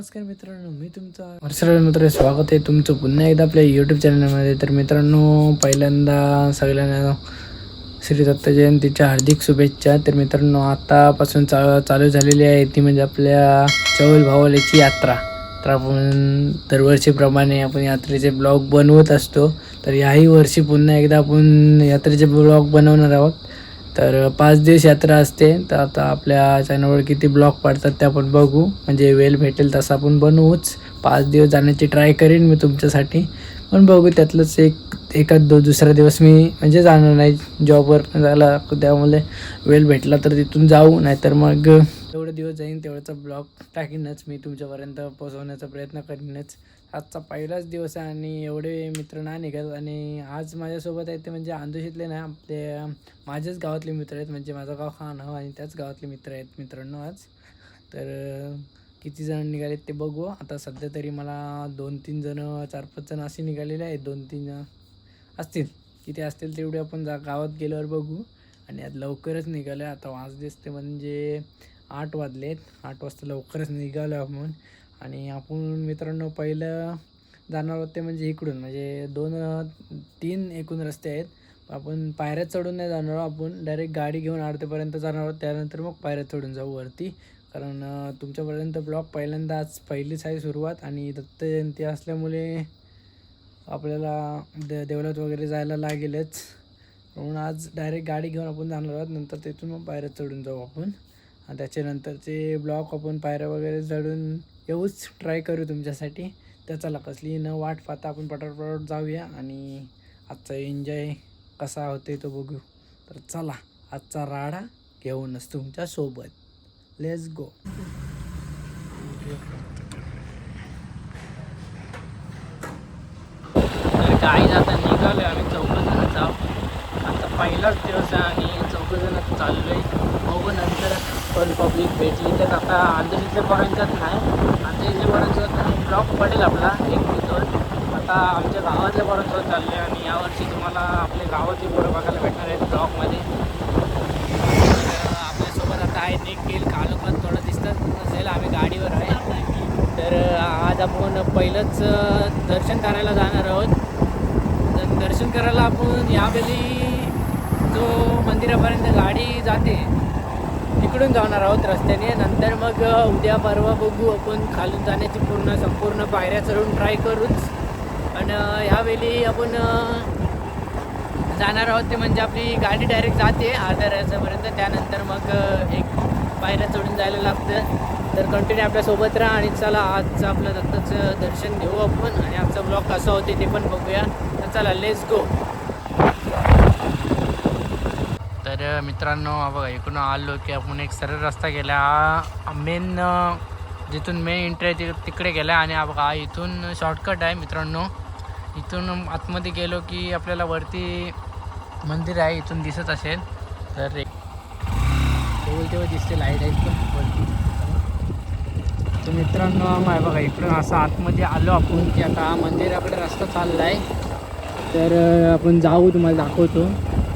नमस्कार मित्रांनो, मी तुमचा हर्षराज मित्र. स्वागत आहे तुमचं पुन्हा एकदा आपल्या यूट्यूब चॅनलमध्ये. तर मित्रांनो, पहिल्यांदा सगळ्यांना श्री दत्त जयंतीच्या हार्दिक शुभेच्छा. तर मित्रांनो, आतापासून चालू झालेली आहे ती म्हणजे आपल्या चौल भावलेची यात्रा. तर आपण दरवर्षीप्रमाणे आपण यात्रेचे ब्लॉग बनवत असतो. तर याही वर्षी पुन्हा एकदा आपण यात्रेचे ब्लॉग बनवणार आहोत. तर 5 दिवस यात्रा असते. तर आता आपल्या चॅनलवर किती ब्लॉग पडतात ते आपण बघू, म्हणजे वेळ भेटेल तसं आपण बनवूच. 5 दिवस जाण्याची ट्राय करेन मी तुमच्यासाठी, पण बघू त्यातलंच दुसरा दिवस मी म्हणजे जाणार नाही, जॉबवर झाला त्यामुळे वेळ भेटला तर तिथून जाऊ, नाहीतर मग जेवढे दिवस जाईन तेवढाचा ब्लॉग टाकीनच मी, तुमच्यापर्यंत पोहोचवण्याचा प्रयत्न करीनच. आजचा पहिलाच दिवस आहे आणि एवढे मित्र नाही निघत. आणि आज माझ्यासोबत आहेत ते म्हणजे आंदोशीतले नाही, आपले माझ्याच गावातले मित्र आहेत. म्हणजे माझं गाव खान आणि त्याच गावातले मित्र आहेत मित्रांनो आज. तर किती जण निघालेत ते बघू. आता सध्या तरी मला 2-3 जण 4-5 जण असे निघालेले आहेत. 2-3 जण असतील, किती असतील तेवढे आपण गावात गेल्यावर बघू. आणि आज लवकरच निघालो आहे. आता वाजलेच ते म्हणजे 8 वाजलेत. 8 वाजता लवकरच निघालो आपण. आणि आपण मित्रांनो पहिलं जाणार आहोत ते म्हणजे इकडून, म्हणजे 2-3 एकूण रस्ते आहेत. आपण पायऱ्या चढून नाही जाणार आहोत, आपण डायरेक्ट गाडी घेऊन आडतेपर्यंत जाणार आहोत. त्यानंतर मग पायऱ्या चढून जाऊ वरती. कारण तुमच्यापर्यंत ब्लॉग पहिल्यांदा आज पहिलीच आहे सुरुवात, आणि दत्त जयंती असल्यामुळे आपल्याला देवळात वगैरे जायला लागेलच. म्हणून आज डायरेक्ट गाडी घेऊन आपण जाणार आहोत. नंतर तिथून मग पायऱ्या चढून जाऊ आपण. आणि त्याच्यानंतरचे ब्लॉग आपण पायऱ्या वगैरे चढून येऊच ट्राय करू तुमच्यासाठी. तर चला, कसली न वाट पाहता आपण पटापट जाऊया आणि आजचा एन्जॉय कसा होते तो बघू. तर चला, आजचा राडा घेऊनच तुमच्यासोबत. Let's go. तर काही आता निघालो आम्ही 4 जाऊ. आता पहिलाच दिवस आहे आणि 4 चाललो आहे. बघू नंतर पण पब्लिक भेटली तर. आता आंधळीतल्या पोरांच्यात नाही, आंधळीतल्या पोरांच्यात ब्लॉग पडेल आपला 1-2. आता आमच्या गावातल्या पोरांसोबत चाललो आहे. आणि यावर्षी तुम्हाला आपल्या गावातली पोरं बघायला भेटणार आहेत ब्लॉगमध्ये. आपल्यासोबत आता आहे निखिल, कालोखात थोडं दिसत नसेल, आम्ही गाडीवर आहे. तर आज आपण पहिलंच दर्शन करायला जाणार आहोत. तर दर्शन करायला आपण यावेळी जो मंदिरापर्यंत गाडी जाते तिकडून जाणार आहोत रस्त्याने. नंतर मग उद्या परवा बघू आपण खालून जाण्याची संपूर्ण पायऱ्या चढून ट्राय करूच. आणि ह्यावेळी आपण जाणार आहोत ते म्हणजे आपली गाडी डायरेक्ट जाते अर्ध्या रस्त्यापर्यंत, त्यानंतर मग एक पायऱ्या चढून जायला लागतं. तर कंटिन्यू आपल्यासोबत राहा आणि चला आजचं आपलं दत्ताचं दर्शन घेऊ आपण आणि आमचा ब्लॉग कसा होते ते पण बघूया. तर चला, लेट्स गो. तर मित्रांनो, बघा इकडून आलो की आपण एक सरळ रस्ता गेला, मेन जिथून मेन एंट्री आहे तिकडे गेला. आणि बघा इथून शॉर्टकट आहे मित्रांनो. इथून आतमध्ये गेलो की आपल्याला वरती मंदिर आहे, इथून दिसत असेल. तर तेव्हा दिसते लाईट आहे पण वरती. तर मित्रांनो, बघा इकडून असं आतमध्ये आलो आपण की आता मंदिराकडे रस्ता चालला आहे. तर आपण जाऊ, तुम्हाला दाखवतो.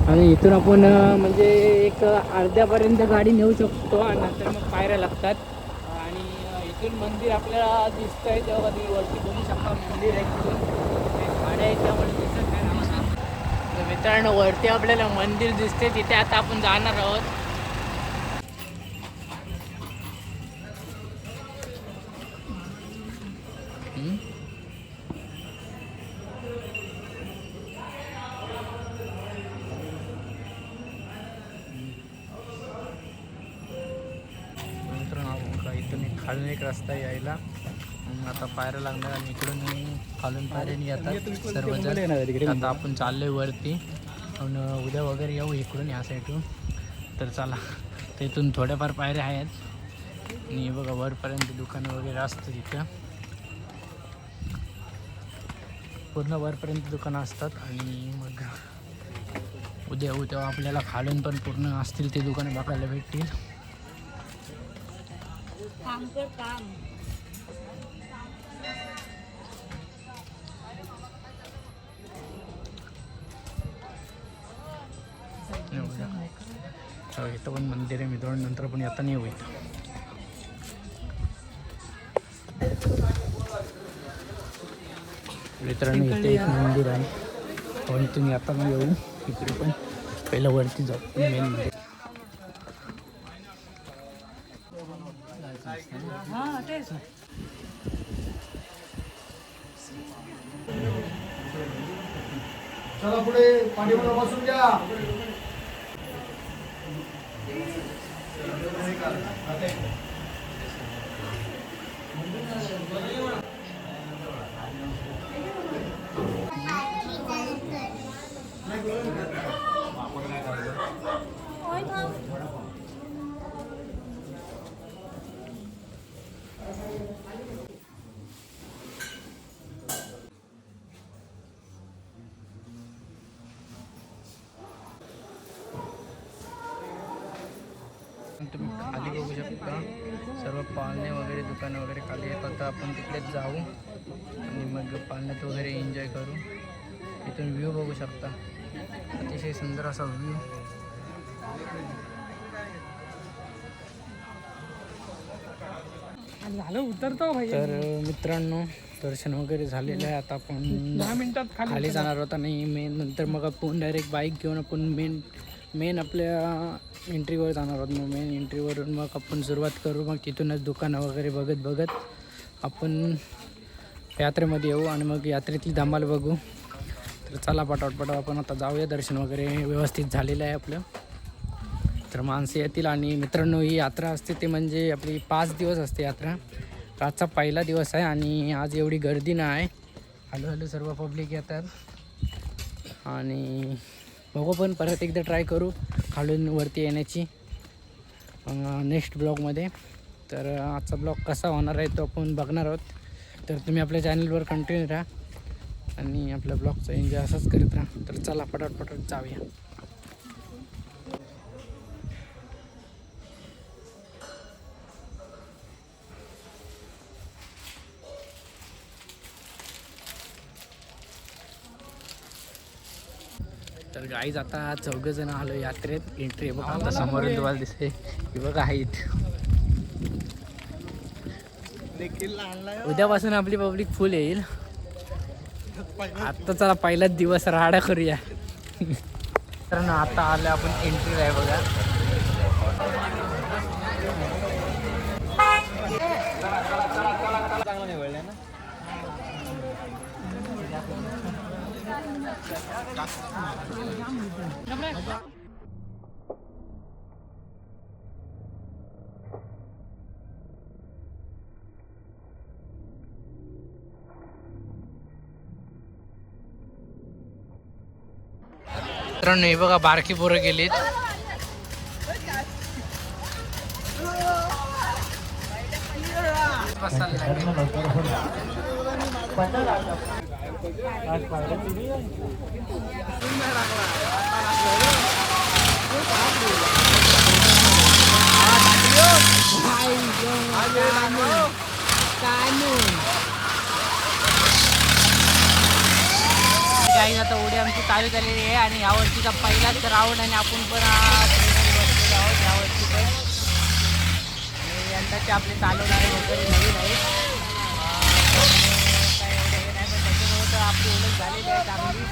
आणि इथून आपण म्हणजे एक अर्ध्यापर्यंत गाडी नेऊ शकतो आणि नंतर मग पायऱ्या लागतात. आणि इथून मंदिर आपल्याला दिसतं आहे, तेव्हा तुम्ही वरती बघू शकता मंदिर आहे. तिथून गाड्या आहेत त्यामुळे दिसत नाही आम्हाला. तर मित्रांनो, वरती आपल्याला मंदिर दिसते, तिथे आता आपण जाणार आहोत. इथून खालून एक रस्ता यायला, आता पायऱ्या लागणार आणि इकडून खालून पायऱ्याने येतात सर्वजण. आता आपण चाललोय वरती, पण उद्या वगैरे येऊ इकडून ह्या साईडून. तर चला, तर इथून थोड्याफार पायऱ्या आहेत आणि बघा वरपर्यंत दुकानं वगैरे असतं तिथं, पूर्ण वरपर्यंत दुकानं असतात. आणि मग उद्या येऊ तेव्हा आपल्याला खालून पण पूर्ण असतील ते दुकानं बघायला भेटतील. इथं पण मंदिर आहे मित्रांनो, नंतर पण येता नाही येऊ इथं. मित्रांनो इथे एक मंदिर आहे. पण तुम्ही आता मग येऊ इकडे पण पहिलं वरती जाऊ मेन मध्ये. चला पुढे पाठीमागे बसून घ्या. तुम्ही खाली बघू शकता सर्व पाळणे वगैरे दुकानं वगैरे खाली आहेत. आता आपण तिकडेच जाऊ आणि मग पाळण्यात वगैरे एन्जॉय करू. इथून व्ह्यू बघू शकता, अतिशय सुंदर असा व्ह्यू. तर मित्रांनो दर्शन वगैरे झालेलं आहे. आता आपण 10 मिनिटात खाली जाणार होता नाही मेन. नंतर मग आपण डायरेक्ट बाईक घेऊन आपण मेन आपल्या एंट्रीवर जाणार आहोत. मग मेन एंट्रीवरून मग आपण सुरुवात करू. मग तिथूनच दुकानं वगैरे बघत आपण यात्रेमध्ये येऊ आणि मग यात्रेतली धमाल बघू. तर चला पटापट आपण आता जाऊया. दर्शन वगैरे व्यवस्थित झालेलं आहे आपलं. तर माणसं येतील. आणि मित्रांनो ही यात्रा असते ते म्हणजे आपली 5 दिवस असते यात्रा. आजचा पहिला दिवस आहे आणि आज एवढी गर्दी नाही आहे. हळूहळू सर्व पब्लिक येतात आणि बघू पण परत एकदा ट्राय करू खालून वरती येण्याची नेक्स्ट ब्लॉगमध्ये. तर आजचा ब्लॉग कसा होणार आहे तो आपण बघणार आहोत. तर तुम्ही आपल्या चॅनलवर कंटिन्यू राहा आणि आपल्या ब्लॉगचा एन्जॉय असंच करत राहा. तर चला पटापट जाऊया. तर गाईज आता 4 जण आलो यात्रेत. एंट्री बघा आता समोरून तुम्हाला दिसते की बघा आहेत. उद्यापासून आपली पब्लिक फुल येईल. आता चला पहिलाच दिवस राडा करूया. तर ना आता आलं आपण एंट्री आहे बघा. मित्रांनो हे बघा बारकी पोरं गेलीत. काही आता उडी आमची चालू झालेली आहे आणि यावर्षीचा पहिलाच राऊंड आणि आपण पण बसलेलो आहोत यावर्षी पण. आणि यंदाचे आपले चालवणारे वगैरे नवीन आहेत. काय एवढं हे नाही पण त्याच्यामुळे तर आपली ओळख झालेली आहे चांगली.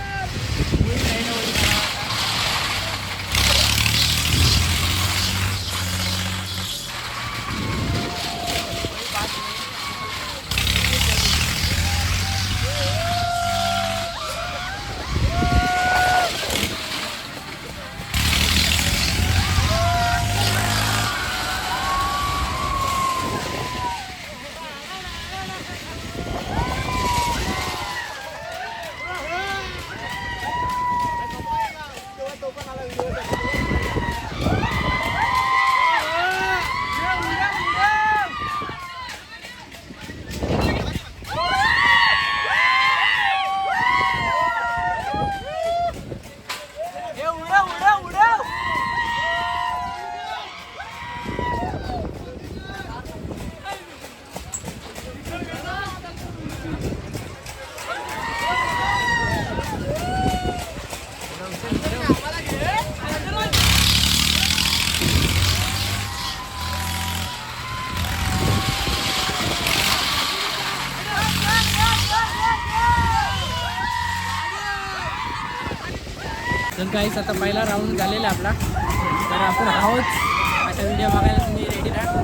गाईस आता पहिला राऊंड झालेला आपला, तर आपण आहोत अशा व्हिडिओ बघायला तुम्ही रेडी राहा.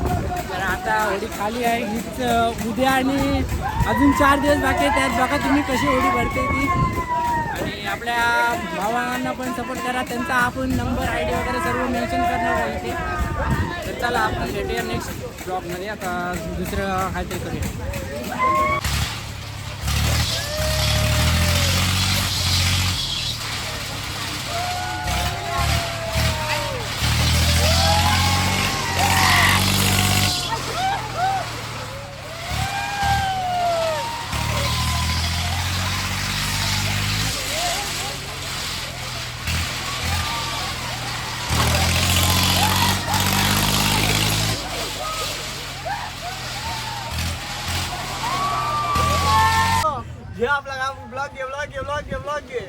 तर आता होडी खाली आहे हीच उद्या आणि अजून 4 दिवस बाकी आहे. त्यात बघा तुम्ही कशी होडी भरते ती. आणि आपल्या भावांना पण सपोर्ट करा, त्यांचा आपण नंबर ID वगैरे सर्व मेन्शन करणार आहे इथे. तर चला आपण भेटूया नेक्स्ट ब्लॉगमध्ये. आता दुसरं काहीतरी करूया. घे आपला काम ब्लॉग घे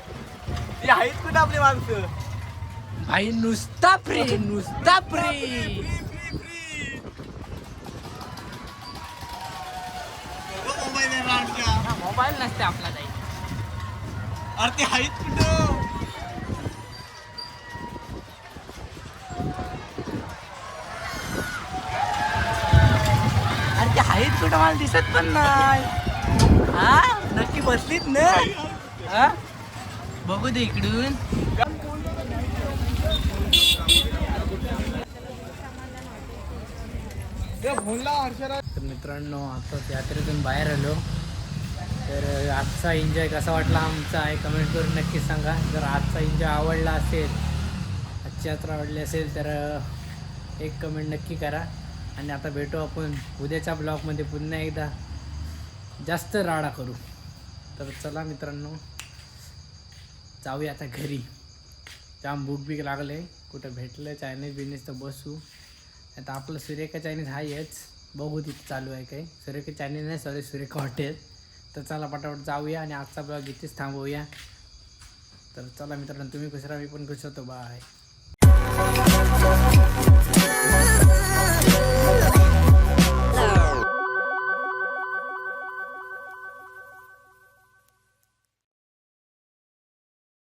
ती आहेत कुठं आपली माणसं. भाई नुसता फ्री. मोबाईल नसते आपला काही. अरे ते आहेत कुठं. अरे ते आहेत कुठं मला दिसत पण नाही. हा नक्की बसलीत ना. हा बघू दे इकडून. तर मित्रांनो आता यात्रेतून बाहेर आलो. तर आजचा एन्जॉय कसा वाटला आमचा आहे कमेंट करून नक्की सांगा. जर आजचा एन्जॉय आवडला असेल, आजची यात्रा आवडली असेल तर एक कमेंट नक्की करा. आणि आता भेटू आपण उद्याच्या ब्लॉगमध्ये पुन्हा एकदा जास्त राडा करू. तर चला मित्रांनो जाऊया आता घरी. जाम भूक बीक लागले. कुठं भेटलं चायनीज बिनीज तर बसू. आता आपलं सुरेखा चायनीज आहेच, बघू तिथे चालू आहे काही. सुरेखा चायनीज नाही, सॉरी सुरेखा हॉटेल. तर चला पटापट जाऊया आणि आजचा ब्लॉग इथेच थांबवूया. तर चला मित्रांनो तुम्ही खुश राहा, मी पण खुश होतो. बाय.